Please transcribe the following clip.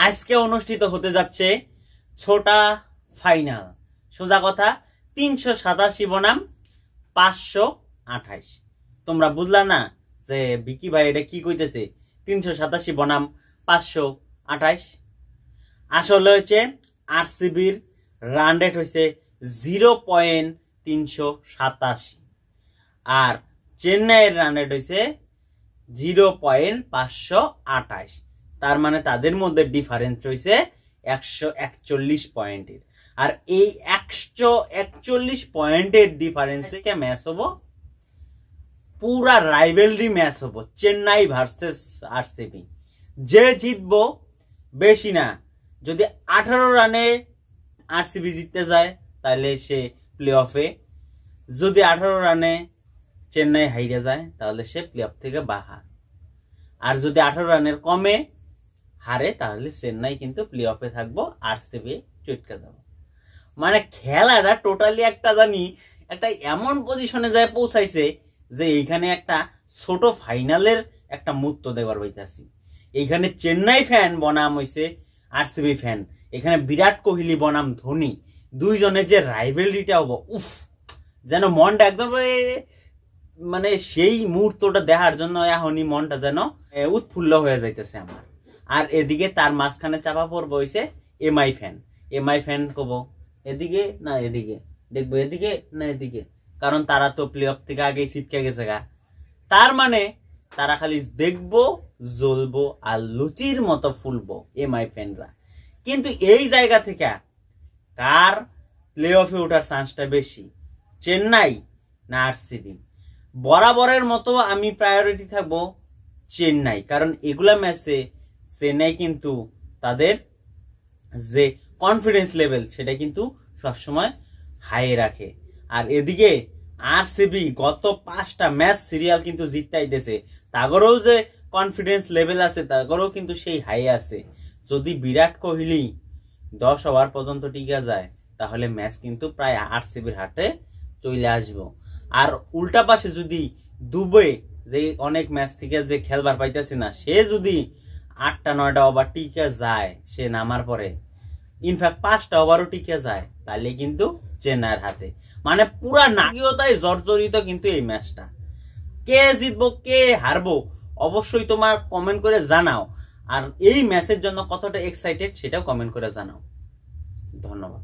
আজকে অনুষ্ঠিত হতে যাচ্ছে ছোটা ফাইনাল। সোজা কথা 387 বনাম 528। তোমরা বুঝলা না যে বিকি ভাই এটা কি কইতেছে 387 বনাম 528? আসলে হচ্ছে আরসিবির রান রেট হয়েছে 0.387 আর চেন্নাইয়ের রান রেট হয়েছে 0.528। তার মানে তাদের মধ্যে ডিফারেন্স রয়েছে 141 পয়েন্টের। আর এই 141 পয়েন্টের ডিফারেন্স থেকে ম্যাচ হবো, পুরা রাইভেলরি ম্যাচ হবো চেন্নাই ভার্সেস আরসিবি। যে জিতবো বেশি না, যদি 18 রানে আরসিবি জিততে যায় তাহলে সে প্লে অফে, যদি 18 রানে চেন্নাই হাইরে যায় তাহলে সে প্লে অফ থেকে বাহার, আর যদি 18 রানের কমে হারে তাহলে চেন্নাই কিন্তু প্লে অফে থাকবো, আরসিবি চটকে যাব। মানে খেলাটা টোটালি একটা একটা এমন পজিশনে যায় পৌঁছাইছে যে এইখানে একটা ছোট ফাইনালের একটা মুহূর্ত দেবার হইতাছি। এইখানে চেন্নাই ফ্যান বনাম হইছে আরসিবি ফ্যান, এখানে বিরাট কোহলি বনাম ধোনি, দুইজনের যে রাইভেলরিটা হবো, উফ, যেন মনটা একদম মানে সেই মুহূর্তটা দেখার জন্য এখনই মনটা যেন উৎফুল্ল হয়ে যাইতেছে আমার। আর এদিকে তার মাঝখানে চাপা পড়বো হইছে এমআই ফ্যান কব এদিকে না এদিকে, দেখবো এদিকে না এদিকে, কারণ তারা তো প্লে অফ থেকে আগেই ছিটকে গেছে গা। তার মানে তারা খালি দেখবো, জ্বলবো আর লুচির মতো ফুলবো এমআই ফ্যানরা। কিন্তু এই জায়গা থেকে কার প্লে অফে ওঠার চান্সটা বেশি, চেন্নাই না আরসিবি? বরাবরের মতো আমি প্রায়োরিটি থাকবো চেন্নাই, কারণ এগুলা ম্যাচে চেন্নাই কিন্তু তাদের যে কনফিডেন্স লেভেল সেটা কিন্তু সবসময় হাই রাখে। আর এদিকে আরসিবি গত 5টা ম্যাচ সিরিয়াল কিন্তু জিততে আইতেছে, তাগরেও যে কনফিডেন্স লেভেল আছে তাগরেও কিন্তু সেই হাই আছে। যদি বিরাট কোহলি 10 ওভার পর্যন্ত টিকা যায় তাহলে ম্যাচ কিন্তু প্রায় আরসিবির হাতে চলে আসবো। আর উল্টা পাশে যদি দুবে যে অনেক ম্যাচ থেকে যে খেলবার পাইতেছে না, সে যদি 8টা 9টা ওভার টিকে যায়, সে নামার পরে ইনফ্যাক্ট 5টা ওভারও টিকে যায়, তাহলে কিন্তু চেন্নাইয়ের হাতে। মানে পুরা নাগিয়তায় জর্জরিত কিন্তু এই ম্যাচটা। কে জিতবো কে হারবো অবশ্যই তোমার কমেন্ট করে জানাও, আর এই ম্যাচের জন্য কতটা এক্সাইটেড সেটাও কমেন্ট করে জানাও। ধন্যবাদ।